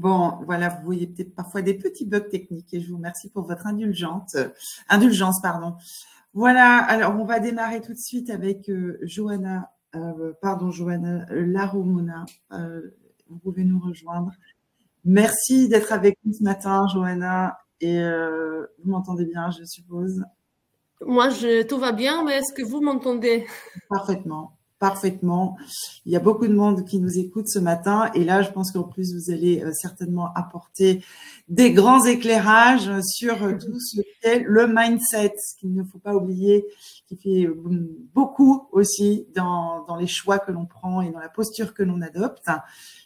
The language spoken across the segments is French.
Bon, voilà, vous voyez peut-être parfois des petits bugs techniques et je vous remercie pour votre indulgence, pardon. Voilà, alors on va démarrer tout de suite avec Johanna Laromona. Vous pouvez nous rejoindre. Merci d'être avec nous ce matin, Johanna. Et vous m'entendez bien, je suppose? Moi, tout va bien, mais est-ce que vous m'entendez? Parfaitement, parfaitement. Il y a beaucoup de monde qui nous écoute ce matin. Et là, je pense qu'en plus, vous allez certainement apporter des grands éclairages sur tout ce qu'est le mindset, ce qu'il ne faut pas oublier, qui fait beaucoup aussi dans les choix que l'on prend et dans la posture que l'on adopte.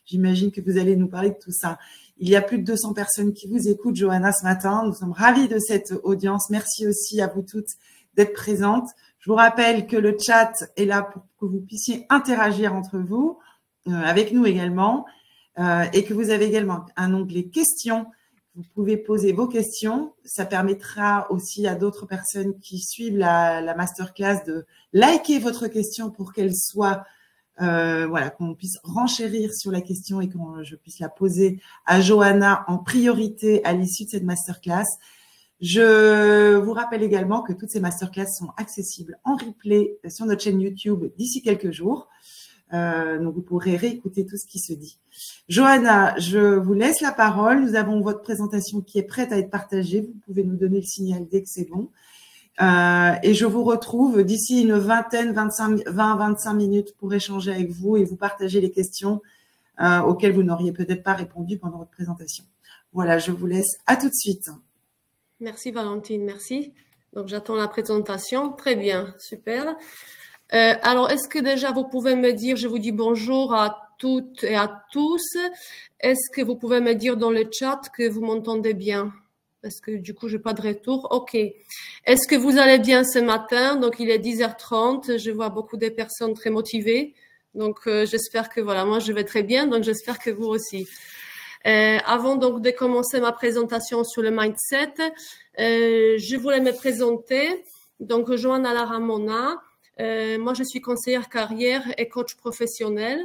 J'imagine que vous allez nous parler de tout ça. Il y a plus de 200 personnes qui vous écoutent, Johanna, ce matin. Nous sommes ravis de cette audience. Merci aussi à vous toutes d'être présentes. Je vous rappelle que le chat est là pour que vous puissiez interagir entre vous, avec nous également, et que vous avez également un onglet questions. Vous pouvez poser vos questions. Ça permettra aussi à d'autres personnes qui suivent la masterclass de liker votre question pour qu'elle soit voilà, qu'on puisse renchérir sur la question et que je puisse la poser à Johanna en priorité à l'issue de cette masterclass. Je vous rappelle également que toutes ces masterclass sont accessibles en replay sur notre chaîne YouTube d'ici quelques jours. Donc, vous pourrez réécouter tout ce qui se dit. Johanna, je vous laisse la parole. Nous avons votre présentation qui est prête à être partagée. Vous pouvez nous donner le signal dès que c'est bon. Et je vous retrouve d'ici une 20-25 minutes pour échanger avec vous et vous partager les questions auxquelles vous n'auriez peut-être pas répondu pendant votre présentation. Voilà, je vous laisse. À tout de suite. Merci Valentine, merci. Donc j'attends la présentation. Très bien, super. Alors, est-ce que déjà vous pouvez me dire, je vous dis bonjour à toutes et à tous. Est-ce que vous pouvez me dire dans le chat que vous m'entendez bien? Parce que du coup, je n'ai pas de retour. OK. Est-ce que vous allez bien ce matin? Donc, il est 10h30. Je vois beaucoup de personnes très motivées. Donc, j'espère que voilà, moi, je vais très bien. Donc, j'espère que vous aussi. Avant donc de commencer ma présentation sur le mindset, je voulais me présenter. Donc, Johanna Laromona. Moi, je suis conseillère carrière et coach professionnel.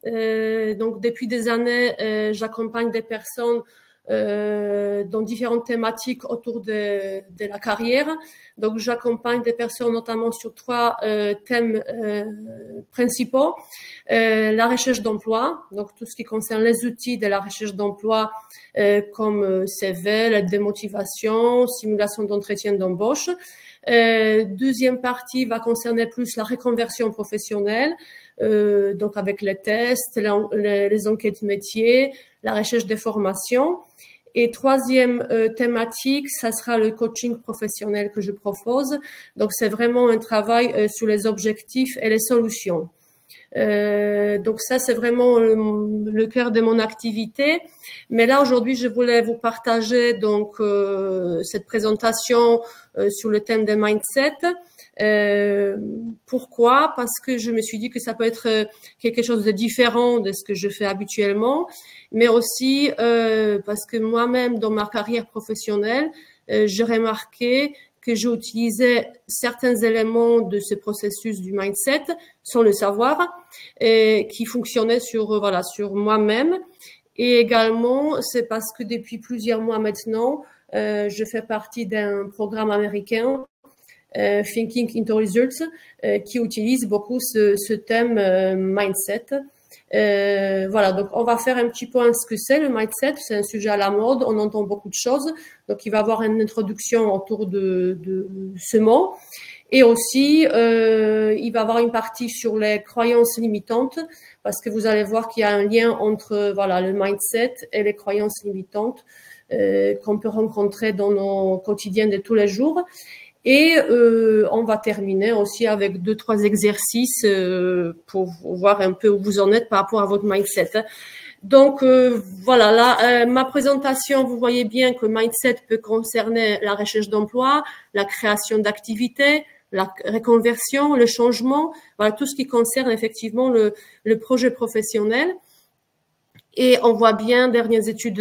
Donc, depuis des années, j'accompagne des personnes dans différentes thématiques autour de la carrière. Donc, j'accompagne des personnes notamment sur 3 thèmes principaux. La recherche d'emploi, donc tout ce qui concerne les outils de la recherche d'emploi comme CV, l'aide de motivation, simulation d'entretien d'embauche. Deuxième partie va concerner plus la reconversion professionnelle, donc avec les tests, les enquêtes métiers, la recherche des formations. Et troisième thématique, ça sera le coaching professionnel que je propose. Donc, c'est vraiment un travail sur les objectifs et les solutions. Donc ça, c'est vraiment le cœur de mon activité. Mais là, aujourd'hui, je voulais vous partager donc cette présentation sur le thème des mindset. Pourquoi? Parce que je me suis dit que ça peut être quelque chose de différent de ce que je fais habituellement, mais aussi parce que moi-même, dans ma carrière professionnelle, j'ai remarqué que j'ai utilisé certains éléments de ce processus du mindset sans le savoir, et qui fonctionnaient sur moi-même. Et également, c'est parce que depuis plusieurs mois maintenant, je fais partie d'un programme américain, Thinking into Results, qui utilise beaucoup ce thème mindset. Voilà, donc on va faire un petit point ce que c'est le mindset. C'est un sujet à la mode, on entend beaucoup de choses. Donc il va y avoir une introduction autour de ce mot. Et aussi, il va y avoir une partie sur les croyances limitantes, parce que vous allez voir qu'il y a un lien entre le mindset et les croyances limitantes qu'on peut rencontrer dans nos quotidiens de tous les jours. Et on va terminer aussi avec 2-3 exercices pour voir un peu où vous en êtes par rapport à votre mindset. Donc voilà, là, ma présentation, vous voyez bien que mindset peut concerner la recherche d'emploi, la création d'activités, la reconversion, le changement, voilà, tout ce qui concerne effectivement le projet professionnel. Et on voit bien, dernières études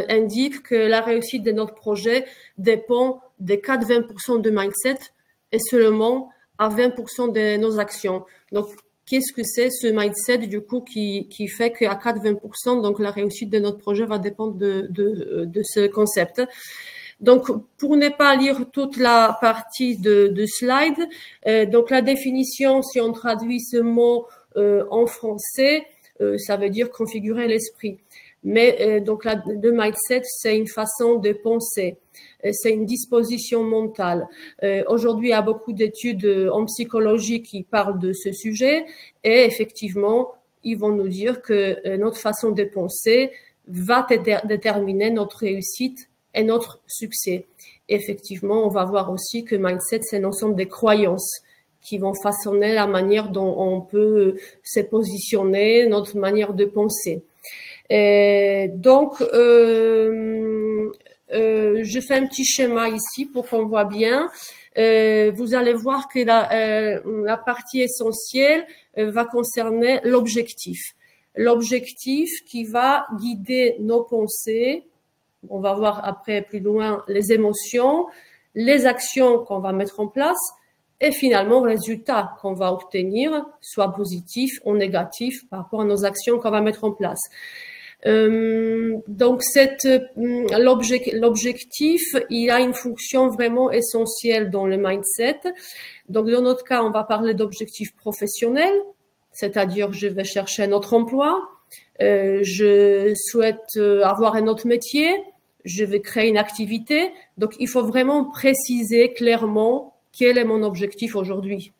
indiquent que la réussite de notre projet dépend des 4-20% de mindset et seulement à 20% de nos actions. Donc, qu'est-ce que c'est ce mindset du coup qui fait qu'à 80%, donc la réussite de notre projet va dépendre de ce concept. Donc, pour ne pas lire toute la partie de slide, donc la définition, si on traduit ce mot en français, ça veut dire configurer l'esprit. Mais donc le mindset, c'est une façon de penser, c'est une disposition mentale. Aujourd'hui, il y a beaucoup d'études en psychologie qui parlent de ce sujet et effectivement, ils vont nous dire que notre façon de penser va déterminer notre réussite et notre succès. Effectivement, on va voir aussi que mindset, c'est l'ensemble des croyances qui vont façonner la manière dont on peut se positionner, notre manière de penser. Donc, je fais un petit schéma ici pour qu'on voit bien. Vous allez voir que la partie essentielle va concerner l'objectif. L'objectif qui va guider nos pensées. On va voir après plus loin les émotions, les actions qu'on va mettre en place et finalement le résultat qu'on va obtenir, soit positif ou négatif par rapport à nos actions qu'on va mettre en place. Donc l'objectif, il a une fonction vraiment essentielle dans le mindset. Donc dans notre cas, on va parler d'objectif professionnel, c'est-à-dire je vais chercher un autre emploi, je souhaite avoir un autre métier, je vais créer une activité. Donc il faut vraiment préciser clairement quel est mon objectif aujourd'hui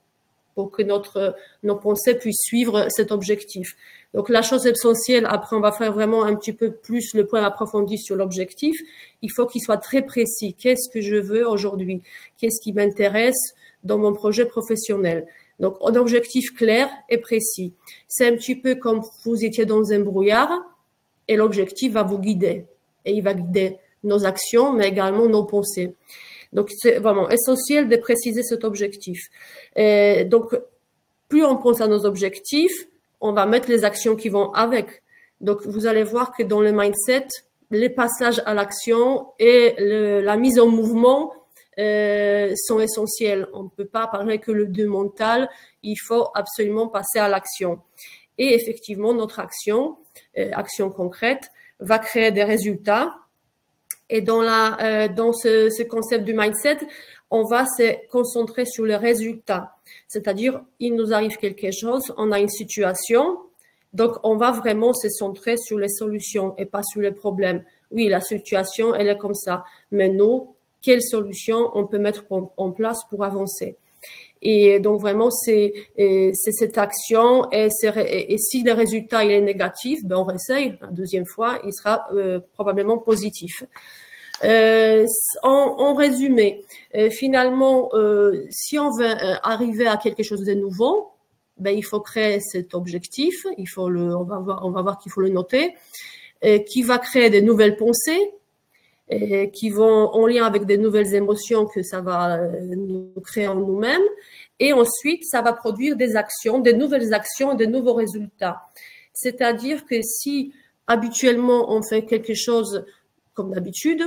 pour que nos pensées puissent suivre cet objectif. Donc, la chose essentielle, après, on va faire vraiment un petit peu plus le point approfondi sur l'objectif. Il faut qu'il soit très précis. Qu'est-ce que je veux aujourd'hui? Qu'est-ce qui m'intéresse dans mon projet professionnel? Donc, un objectif clair et précis. C'est un petit peu comme vous étiez dans un brouillard et l'objectif va vous guider. Et il va guider nos actions, mais également nos pensées. Donc, c'est vraiment essentiel de préciser cet objectif. Donc, plus on pense à nos objectifs, on va mettre les actions qui vont avec. Donc, vous allez voir que dans le mindset, les passages à l'action et la mise en mouvement sont essentiels. On ne peut pas parler que du mental, il faut absolument passer à l'action. Et effectivement, notre action concrète, va créer des résultats. Et dans ce concept du mindset, on va se concentrer sur les résultats. C'est-à-dire, il nous arrive quelque chose, on a une situation, donc on va vraiment se centrer sur les solutions et pas sur les problèmes. Oui, la situation, elle est comme ça. Mais nous, quelles solutions on peut mettre en place pour avancer? Et donc vraiment, c'est cette action et si le résultat il est négatif, ben on réessaye la deuxième fois, il sera probablement positif. En résumé, finalement, si on veut arriver à quelque chose de nouveau, ben il faut créer cet objectif, on va voir qu'il faut le noter, qui va créer des nouvelles pensées, qui vont en lien avec des nouvelles émotions que ça va nous créer en nous-mêmes. Et ensuite, ça va produire des actions, des nouvelles actions et des nouveaux résultats. C'est-à-dire que si habituellement on fait quelque chose comme d'habitude,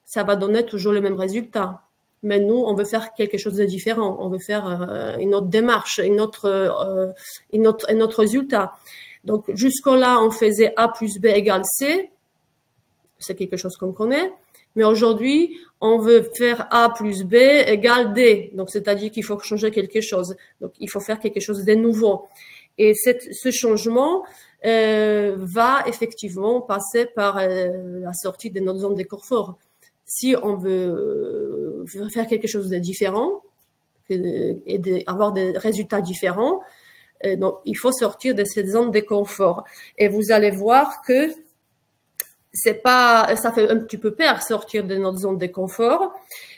ça va donner toujours le même résultat. Mais nous, on veut faire quelque chose de différent. On veut faire une autre démarche, un autre résultat. Donc, jusqu'à-là, on faisait A plus B égale C. C'est quelque chose qu'on connaît. Mais aujourd'hui, on veut faire A plus B égale D. Donc, c'est-à-dire qu'il faut changer quelque chose. Donc, il faut faire quelque chose de nouveau. Et ce changement va effectivement passer par la sortie de notre zone de confort. Si on veut faire quelque chose de différent et avoir des résultats différents, donc il faut sortir de cette zone de confort. Et vous allez voir que ça fait un petit peu peur sortir de notre zone de confort.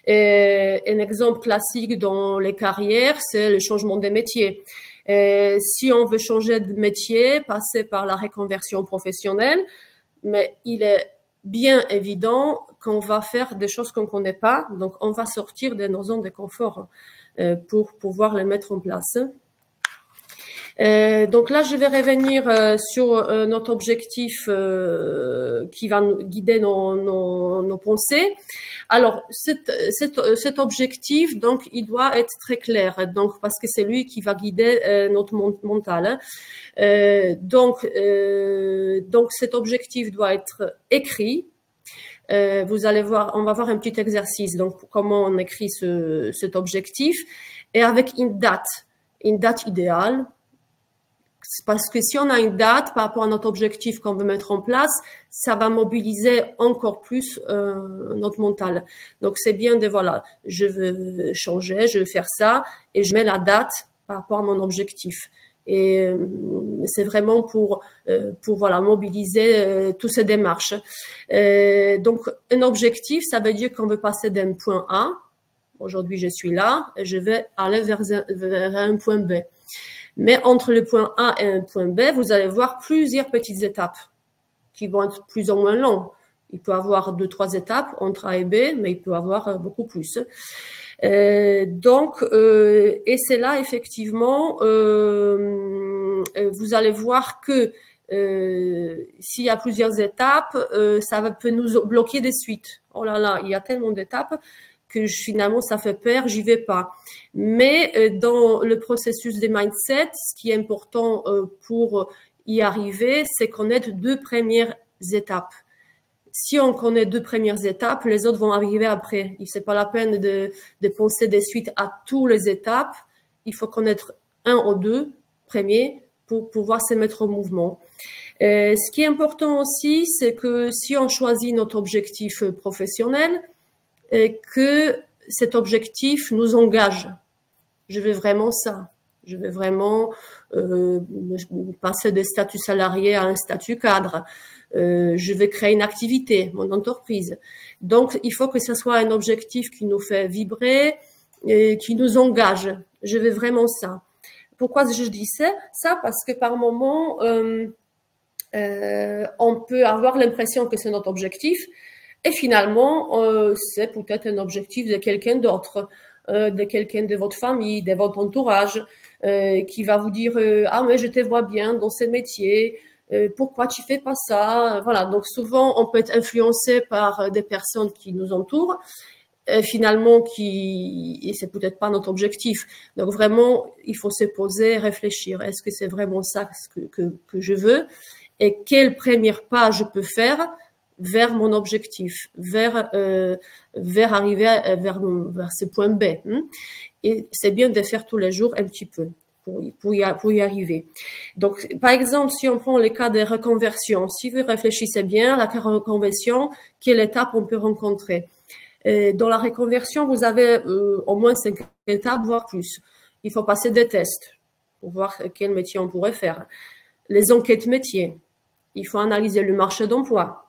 Et un exemple classique dans les carrières, c'est le changement des métiers. Si on veut changer de métier, passer par la reconversion professionnelle, mais il est bien évident qu'on va faire des choses qu'on ne connaît pas, donc on va sortir de nos zones de confort pour pouvoir les mettre en place. Donc là, je vais revenir sur notre objectif qui va nous guider nos pensées. Alors, cet objectif, donc, il doit être très clair, donc parce que c'est lui qui va guider notre mental. Donc, cet objectif doit être écrit. Vous allez voir, on va voir un petit exercice. Donc, comment on écrit cet objectif et avec une date idéale. Parce que si on a une date par rapport à notre objectif qu'on veut mettre en place, ça va mobiliser encore plus notre mental. Donc, c'est bien de, voilà, je veux changer, je veux faire ça, et je mets la date par rapport à mon objectif. Et c'est vraiment pour voilà, mobiliser toutes ces démarches. Donc, un objectif, ça veut dire qu'on veut passer d'un point A. Aujourd'hui, je suis là, et je vais aller vers un point B. Mais entre le point A et un point B, vous allez voir plusieurs petites étapes qui vont être plus ou moins longues. Il peut y avoir 2-3 étapes entre A et B, mais il peut y avoir beaucoup plus. Et c'est là, effectivement, vous allez voir que s'il y a plusieurs étapes, peut nous bloquer des suites. Oh là là, il y a tellement d'étapes que finalement, ça fait peur, j'y vais pas. Mais dans le processus des mindsets, ce qui est important pour y arriver, c'est connaître 2 premières étapes. Si on connaît 2 premières étapes, les autres vont arriver après. C'est pas la peine de penser des suites à toutes les étapes. Il faut connaître 1 ou 2 premiers pour pouvoir se mettre au mouvement. Ce qui est important aussi, c'est que si on choisit notre objectif professionnel, que cet objectif nous engage. Je veux vraiment ça. Je veux vraiment passer de statut salarié à un statut cadre. Je vais créer une activité, mon entreprise. Donc, il faut que ce soit un objectif qui nous fait vibrer, qui nous engage. Je veux vraiment ça. Pourquoi je dis ça? Parce que par moment, on peut avoir l'impression que c'est notre objectif, et finalement, c'est peut-être un objectif de quelqu'un d'autre, de quelqu'un de votre famille, de votre entourage, qui va vous dire ah mais je te vois bien dans ce métier, pourquoi tu fais pas ça? Voilà. Donc souvent, on peut être influencé par des personnes qui nous entourent, finalement et c'est peut-être pas notre objectif. Donc vraiment, il faut se poser, réfléchir. Est-ce que c'est vraiment ça que je veux? Et quel premier pas je peux faire vers mon objectif, vers arriver vers ce point B. Et c'est bien de faire tous les jours un petit peu pour y arriver. Donc, par exemple, si on prend le cas des reconversions, si vous réfléchissez bien, la reconversion, quelle étape on peut rencontrer? Dans la reconversion, vous avez au moins 5 étapes, voire plus. Il faut passer des tests pour voir quel métier on pourrait faire. Les enquêtes métiers. Il faut analyser le marché d'emploi.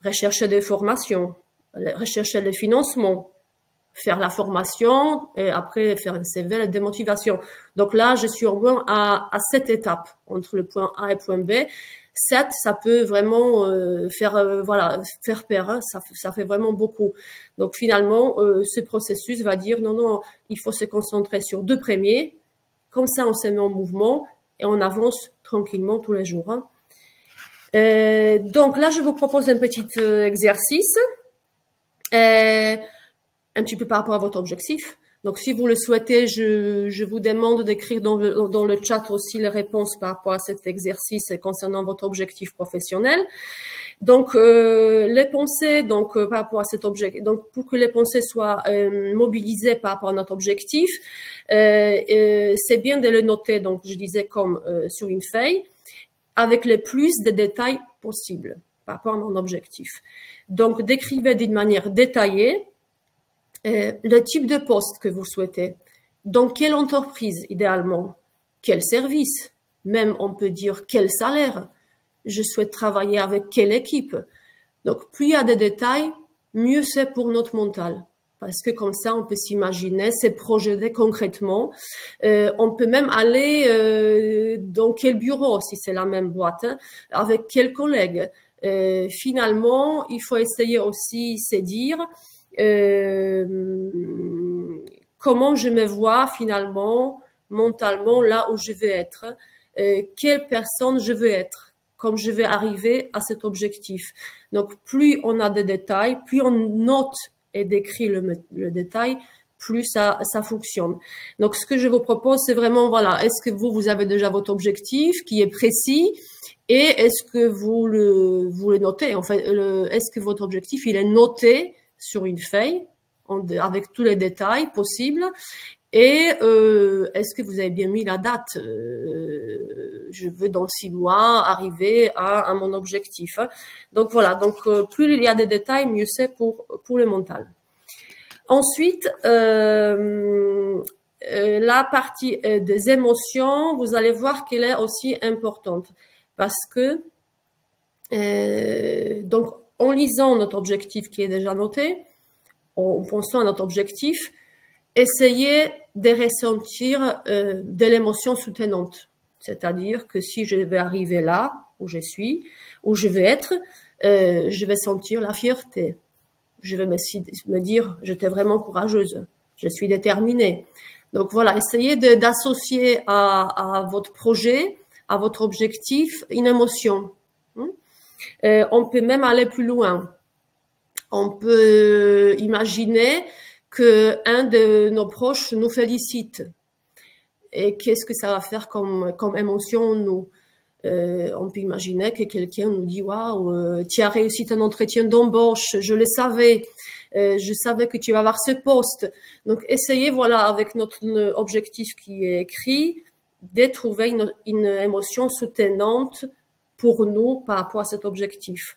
Rechercher des formations, rechercher les financements, faire la formation et après faire un CV, la démotivation. Donc là, je suis au moins à 7 étapes entre le point A et le point B. 7, ça peut vraiment faire peur, hein, ça fait vraiment beaucoup. Donc finalement, ce processus va dire non, il faut se concentrer sur 2 premiers. Comme ça, on se met en mouvement et on avance tranquillement tous les jours. Hein. Donc là, je vous propose un petit exercice, un petit peu par rapport à votre objectif. Donc, si vous le souhaitez, je vous demande d'écrire dans le chat aussi les réponses par rapport à cet exercice concernant votre objectif professionnel. Donc, les pensées, donc par rapport à cet objectif, donc pour que les pensées soient mobilisées par rapport à notre objectif, c'est bien de le noter. Donc, je disais comme sur une feuille, avec le plus de détails possible par rapport à mon objectif. Donc, décrivez d'une manière détaillée le type de poste que vous souhaitez, dans quelle entreprise idéalement, quel service, même on peut dire quel salaire, je souhaite travailler avec quelle équipe. Donc, plus il y a des détails, mieux c'est pour notre mental. Parce que comme ça, on peut s'imaginer, se projeter concrètement. On peut même aller dans quel bureau, si c'est la même boîte, hein, avec quels collègues. Finalement, il faut essayer aussi se dire comment je me vois finalement mentalement là où je veux être, quelle personne je veux être, comme je vais arriver à cet objectif. Donc, plus on a des détails, plus on note et décrit le détail, plus ça fonctionne. Donc, ce que je vous propose, c'est vraiment, voilà, est-ce que vous avez déjà votre objectif qui est précis et est-ce que vous le notez? En fait, est-ce que votre objectif, il est noté sur une feuille avec tous les détails possibles? Et est-ce que vous avez bien mis la date? Je veux dans 6 mois arriver à mon objectif. Donc voilà, donc plus il y a des détails, mieux c'est pour le mental. Ensuite, la partie des émotions, vous allez voir qu'elle est aussi importante parce que donc en lisant notre objectif qui est déjà noté, en pensant à notre objectif, essayez de ressentir de l'émotion soutenante. C'est-à-dire que si je vais arriver là où je suis, où je vais être, je vais sentir la fierté. Je vais me dire, j'étais vraiment courageuse, je suis déterminée. Donc voilà, essayez d'associer à votre projet, à votre objectif, une émotion. On peut même aller plus loin. On peut imaginer que un de nos proches nous félicite. Et qu'est-ce que ça va faire comme émotion nous? On peut imaginer que quelqu'un nous dit waouh, tu as réussi ton entretien d'embauche, je le savais, je savais que tu vas avoir ce poste. Donc essayez, voilà, avec notre objectif qui est écrit, de trouver une émotion soutenante pour nous par rapport à cet objectif.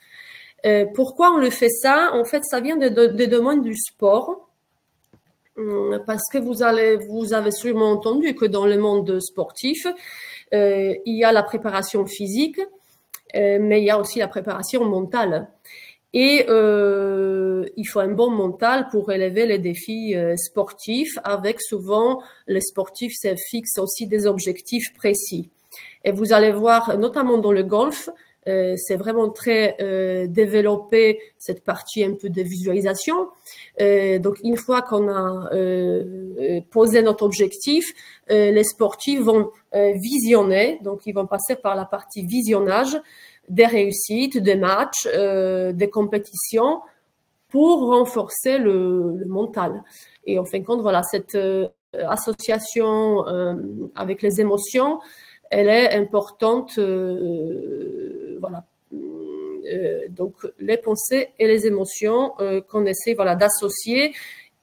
Pourquoi on le fait ça? En fait, ça vient des domaines du sport. Parce que vous avez sûrement entendu que dans le monde sportif, il y a la préparation physique, mais il y a aussi la préparation mentale. Et il faut un bon mental pour relever les défis sportifs, avec souvent les sportifs se fixent aussi des objectifs précis. Et vous allez voir, notamment dans le golf, c'est vraiment très développé cette partie un peu de visualisation. Donc une fois qu'on a posé notre objectif, les sportifs vont visionner, donc ils vont passer par la partie visionnage des réussites, des matchs, des compétitions pour renforcer le mental. Et en fin de compte, voilà, cette association avec les émotions, elle est importante, voilà. Donc les pensées et les émotions qu'on essaie, voilà, d'associer,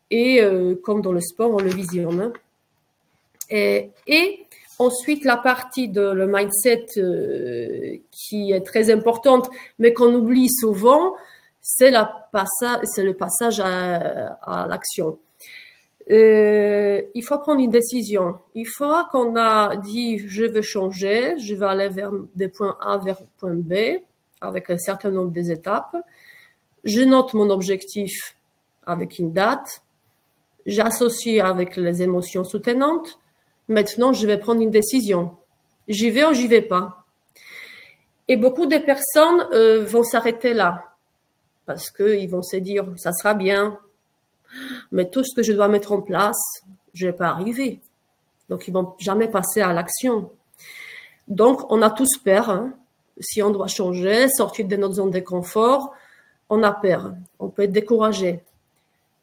et comme dans le sport, on le visionne. Et ensuite, la partie de le mindset qui est très importante, mais qu'on oublie souvent, c'est le passage à l'action. Il faut prendre une décision. Une fois qu'on a dit je veux changer, je vais aller des points A vers point B avec un certain nombre d'étapes. Je note mon objectif avec une date. J'associe avec les émotions soutenantes. Maintenant, je vais prendre une décision. J'y vais ou j'y vais pas. Et beaucoup de personnes vont s'arrêter là parce qu'ils vont se dire ça sera bien. Mais tout ce que je dois mettre en place, je vais pas arriver. Donc, ils vont jamais passer à l'action. Donc, on a tous peur. Hein. Si on doit changer, sortir de notre zone de confort, on a peur. On peut être découragé.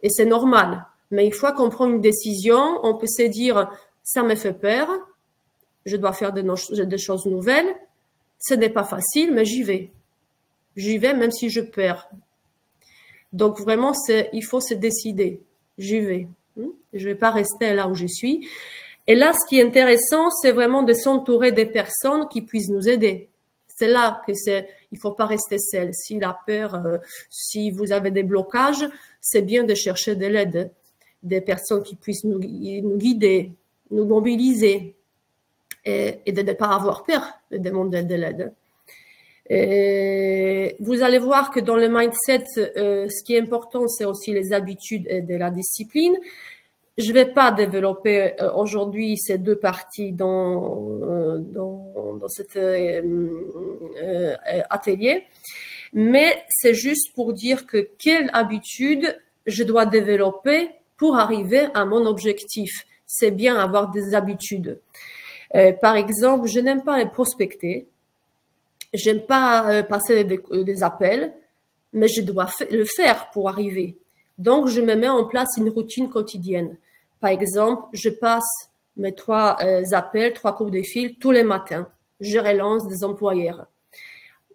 Et c'est normal. Mais une fois qu'on prend une décision, on peut se dire, ça me fait peur. Je dois faire des choses nouvelles. Ce n'est pas facile, mais j'y vais. J'y vais même si je perds. Donc vraiment, il faut se décider. J'y vais. Je vais pas rester là où je suis. Et là, ce qui est intéressant, c'est vraiment de s'entourer des personnes qui puissent nous aider. C'est là que il faut pas rester seul. Si la peur, si vous avez des blocages, c'est bien de chercher de l'aide, des personnes qui puissent nous guider, nous mobiliser, et de ne pas avoir peur de demander de l'aide. Et vous allez voir que dans le mindset, ce qui est important, c'est aussi les habitudes et de la discipline. Je vais pas développer aujourd'hui ces deux parties dans cet atelier, mais c'est juste pour dire que quelle habitude je dois développer pour arriver à mon objectif. c'est bien avoir des habitudes. Par exemple, je n'aime pas les prospecter, j'aime pas passer des appels, mais je dois le faire pour arriver. Donc, je me mets en place une routine quotidienne. Par exemple, je passe mes 3 appels, 3 coups de fil tous les matins. Je relance des employeurs.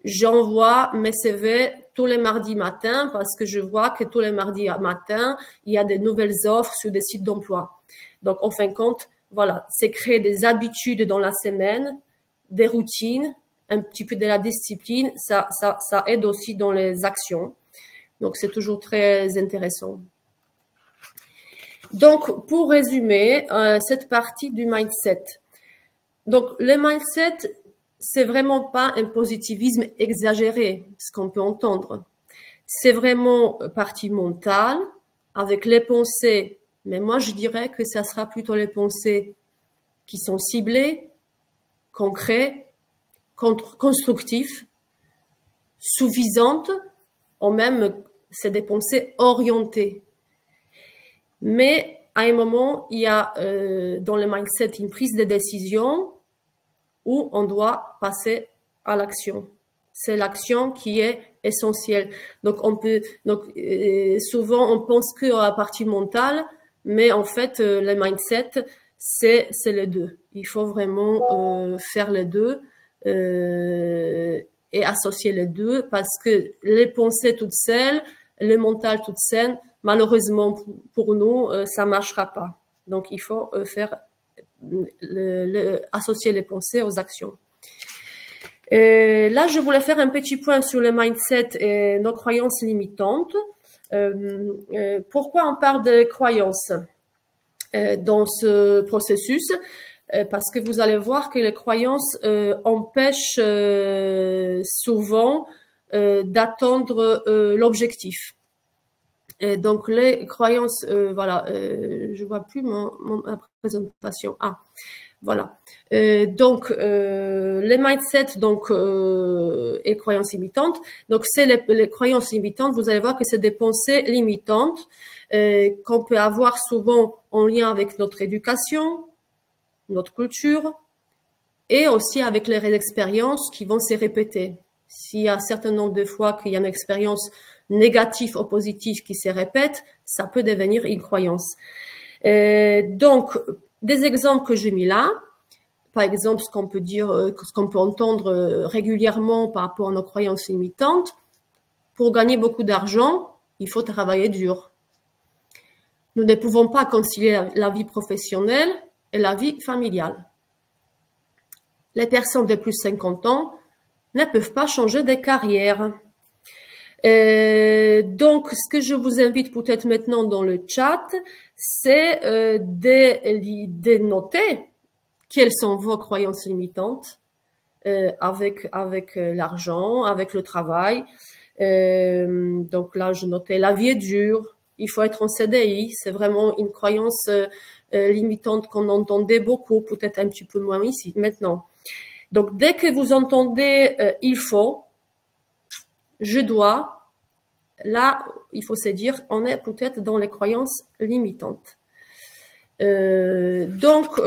J'envoie mes CV tous les mardis matins parce que je vois que tous les mardis matins, il y a des nouvelles offres sur des sites d'emploi. Donc, en fin de compte, voilà, c'est créer des habitudes dans la semaine, des routines, un petit peu de la discipline. Ça aide aussi dans les actions. Donc, c'est toujours très intéressant. Donc, pour résumer cette partie du mindset. Donc, le mindset, c'est vraiment pas un positivisme exagéré, ce qu'on peut entendre. C'est vraiment partie mentale, avec les pensées. Mais moi, je dirais que ça sera plutôt les pensées qui sont ciblées, concrètes, constructives, suffisantes, ou même, c'est des pensées orientées. Mais à un moment, il y a dans le mindset une prise de décision où on doit passer à l'action. C'est l'action qui est essentielle. Donc, souvent, on pense que à la partie mentale, mais en fait, le mindset, c'est les deux. Il faut vraiment faire les deux et associer les deux parce que les pensées toutes seules, le mental toutes seules, malheureusement pour nous, ça marchera pas. Donc, il faut faire associer les pensées aux actions. Là, je voulais faire un petit point sur le mindset et nos croyances limitantes. Pourquoi on parle de croyances dans ce processus? Parce que vous allez voir que les croyances empêchent souvent d'atteindre l'objectif. Et donc, les croyances, voilà, je vois plus ma présentation. Ah, voilà. Donc, les mindsets, donc, et croyances limitantes. Donc, c'est les croyances limitantes. Vous allez voir que c'est des pensées limitantes qu'on peut avoir souvent en lien avec notre éducation, notre culture, et aussi avec les expériences qui vont se répéter. S'il y a un certain nombre de fois qu'il y a une expérience négative ou positive qui se répète, ça peut devenir une croyance. Donc, des exemples que j'ai mis là, par exemple, ce qu'on peut dire, ce qu'on peut entendre régulièrement par rapport à nos croyances limitantes, pour gagner beaucoup d'argent, il faut travailler dur. Nous ne pouvons pas concilier la vie professionnelle et la vie familiale. Les personnes de plus de 50 ans ne peuvent pas changer de carrière. Donc, ce que je vous invite peut-être maintenant dans le chat, c'est de noter quelles sont vos croyances limitantes avec l'argent, avec le travail. Donc là, je notais la vie est dure, il faut être en CDI, c'est vraiment une croyance limitante qu'on entendait beaucoup, peut-être un petit peu moins ici maintenant. Donc, dès que vous entendez il faut, je dois, là, il faut se dire, on est peut-être dans les croyances limitantes. Donc,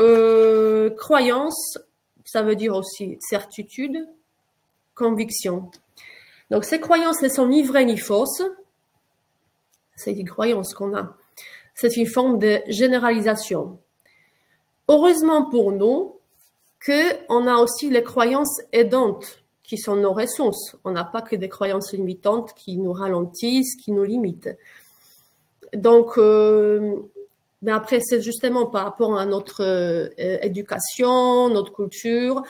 croyance, ça veut dire aussi certitude, conviction. Donc, ces croyances ne sont ni vraies ni fausses. C'est une croyance qu'on a. C'est une forme de généralisation. Heureusement pour nous, qu'on a aussi les croyances aidantes qui sont nos ressources. On n'a pas que des croyances limitantes qui nous ralentissent, qui nous limitent. Donc, mais après, c'est justement par rapport à notre éducation, notre culture,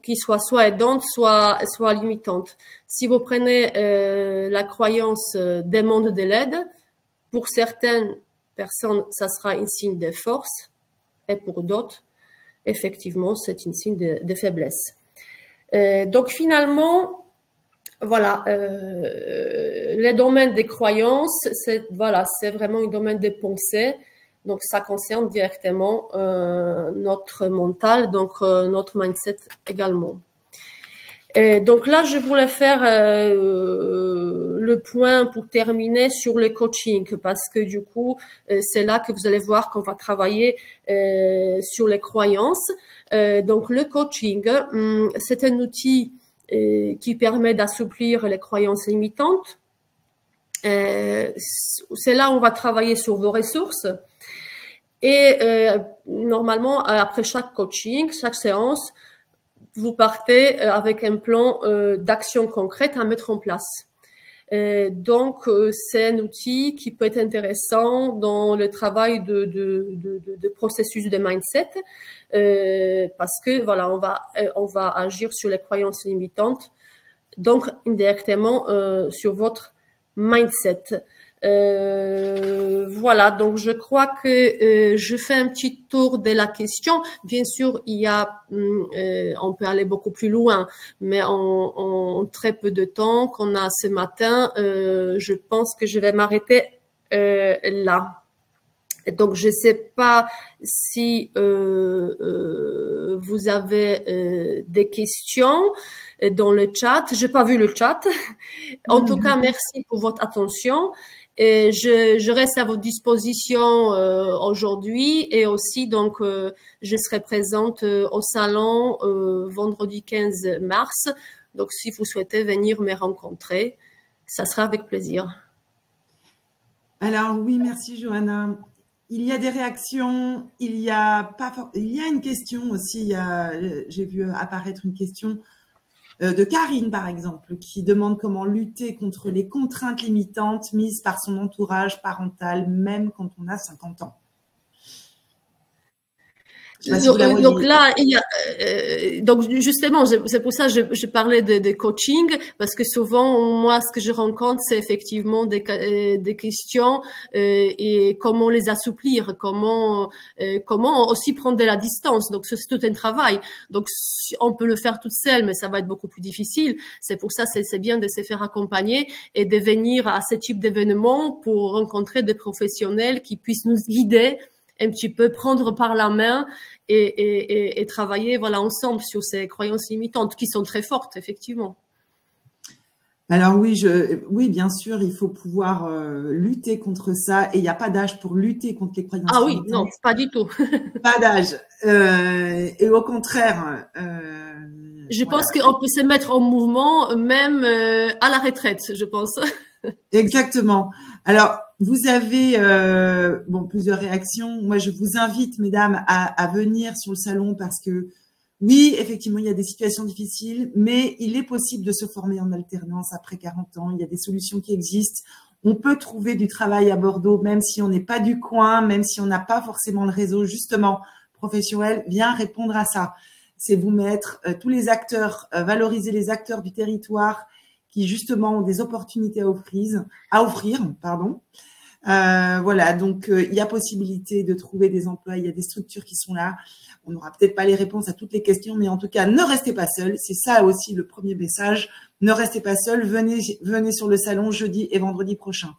qui soit aidante, soit limitante. Si vous prenez la croyance demande de l'aide, pour certaines personnes, ça sera un signe de force, et pour d'autres, effectivement, c'est un signe de faiblesse. Donc, finalement, voilà, les domaines des croyances, c'est vraiment un domaine des pensées. Donc, ça concerne directement notre mental, donc notre mindset également. Et donc là, je voulais faire le point pour terminer sur le coaching, parce que du coup, c'est là que vous allez voir qu'on va travailler sur les croyances. Donc le coaching, c'est un outil qui permet d'assouplir les croyances limitantes. C'est là où on va travailler sur vos ressources. Et normalement, après chaque coaching, chaque séance, vous partez avec un plan d'action concrète à mettre en place. Donc, c'est un outil qui peut être intéressant dans le travail de processus de mindset, parce que voilà, on va agir sur les croyances limitantes, donc indirectement sur votre mindset. Voilà, donc je crois que je fais un petit tour de la question. Bien sûr, on peut aller beaucoup plus loin, mais en très peu de temps qu'on a ce matin, je pense que je vais m'arrêter là. Donc, je ne sais pas si vous avez des questions dans le chat. J'ai pas vu le chat. En tout cas, merci pour votre attention. Et je reste à votre disposition aujourd'hui, et aussi donc je serai présente au salon vendredi 15 mars. Donc, si vous souhaitez venir me rencontrer, ça sera avec plaisir. Alors oui, merci Johanna. Il y a des réactions, il y a une question aussi. J'ai vu apparaître une question de Karine, par exemple, qui demande comment lutter contre les contraintes limitantes mises par son entourage parental, même quand on a 50 ans. Donc là, donc justement, c'est pour ça que je parlais de coaching, parce que souvent, moi, ce que je rencontre, c'est effectivement des questions et comment les assouplir, comment aussi prendre de la distance. Donc, c'est tout un travail. Donc, on peut le faire toute seule, mais ça va être beaucoup plus difficile. C'est pour ça, c'est bien de se faire accompagner et de venir à ce type d'événement pour rencontrer des professionnels qui puissent nous guider un petit peu, prendre par la main et travailler voilà, ensemble sur ces croyances limitantes qui sont très fortes, effectivement. Alors oui, bien sûr, il faut pouvoir lutter contre ça, et il n'y a pas d'âge pour lutter contre les croyances limitantes. Ah oui, non, pas du tout. Pas d'âge. Et au contraire… je pense qu'on peut se mettre en mouvement même à la retraite, je pense. Exactement. Alors, vous avez plusieurs réactions. Moi, je vous invite, mesdames, à venir sur le salon, parce que oui, effectivement, il y a des situations difficiles, mais il est possible de se former en alternance après 40 ans. Il y a des solutions qui existent. On peut trouver du travail à Bordeaux, même si on n'est pas du coin, même si on n'a pas forcément le réseau, justement, professionnel. Vient répondre à ça. C'est vous mettre tous les acteurs, valoriser les acteurs du territoire qui justement ont des opportunités à offrir. Voilà, donc il y a possibilité de trouver des emplois, il y a des structures qui sont là. On n'aura peut-être pas les réponses à toutes les questions, mais en tout cas, ne restez pas seuls. C'est ça aussi le premier message. Ne restez pas seuls. Venez sur le salon jeudi et vendredi prochain.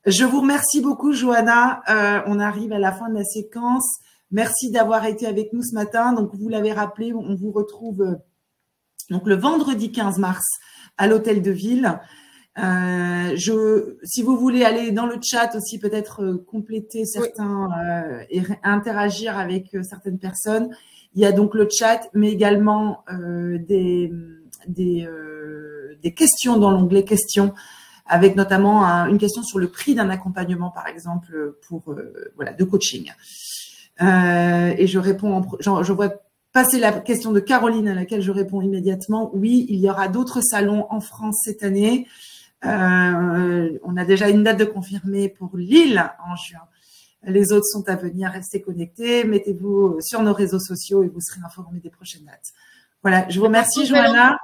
Je vous remercie beaucoup, Johanna. On arrive à la fin de la séquence. Merci d'avoir été avec nous ce matin. Donc, vous l'avez rappelé, on vous retrouve donc le vendredi 15 mars à l'Hôtel de Ville. Si vous voulez aller dans le chat aussi, peut-être compléter certains et interagir avec certaines personnes, il y a donc le chat, mais également des questions dans l'onglet questions, avec notamment une question sur le prix d'un accompagnement, par exemple, pour de coaching. Et je réponds, je vois passer la question de Caroline, à laquelle je réponds immédiatement. Oui, il y aura d'autres salons en France cette année. On a déjà une date de confirmée pour Lille en juin. Les autres sont à venir. Restez connectés, mettez-vous sur nos réseaux sociaux et vous serez informés des prochaines dates. Voilà, je vous remercie, Johanna.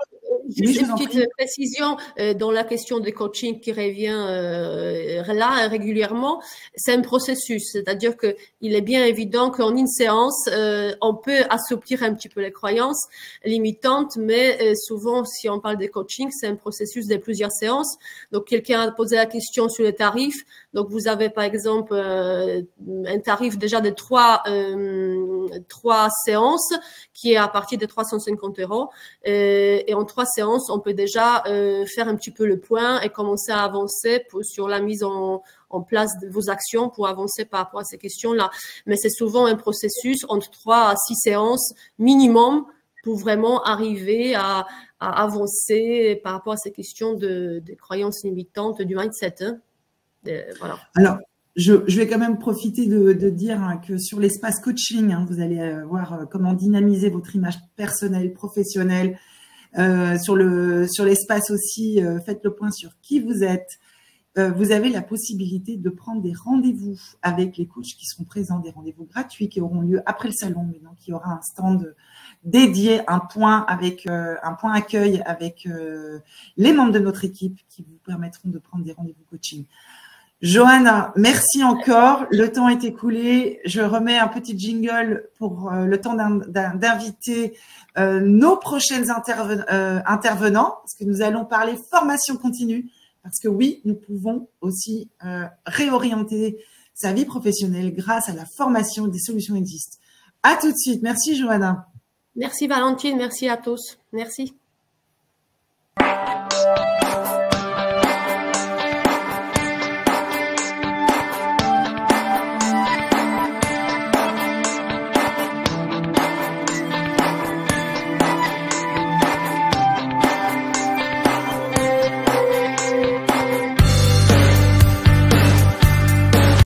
Juste une petite précision dans la question du coaching qui revient là régulièrement. C'est un processus, c'est-à-dire que il est bien évident qu'en une séance, on peut assouplir un petit peu les croyances limitantes, mais souvent, si on parle de coaching, c'est un processus de plusieurs séances. Donc, quelqu'un a posé la question sur les tarifs. Donc, vous avez par exemple un tarif déjà de trois séances qui est à partir de 350 €. Et en 3 séances, on peut déjà faire un petit peu le point et commencer à avancer sur la mise en place de vos actions pour avancer par rapport à ces questions-là. Mais c'est souvent un processus entre 3 à 6 séances minimum pour vraiment arriver à avancer par rapport à ces questions de croyances limitantes, du mindset. Hein. Voilà. Alors, je vais quand même profiter de dire que sur l'espace coaching, vous allez voir comment dynamiser votre image personnelle, professionnelle. Sur l'espace aussi, faites le point sur qui vous êtes. Vous avez la possibilité de prendre des rendez-vous avec les coachs qui seront présents, des rendez-vous gratuits qui auront lieu après le salon. Mais donc, il y aura un stand dédié, un point accueil avec les membres de notre équipe qui vous permettront de prendre des rendez-vous coaching. Johanna, merci encore. Le temps est écoulé. Je remets un petit jingle pour le temps d'inviter nos prochaines intervenants, parce que nous allons parler formation continue. Parce que oui, nous pouvons aussi réorienter sa vie professionnelle grâce à la formation. Des solutions existent. À tout de suite. Merci Johanna. Merci Valentine. Merci à tous. Merci.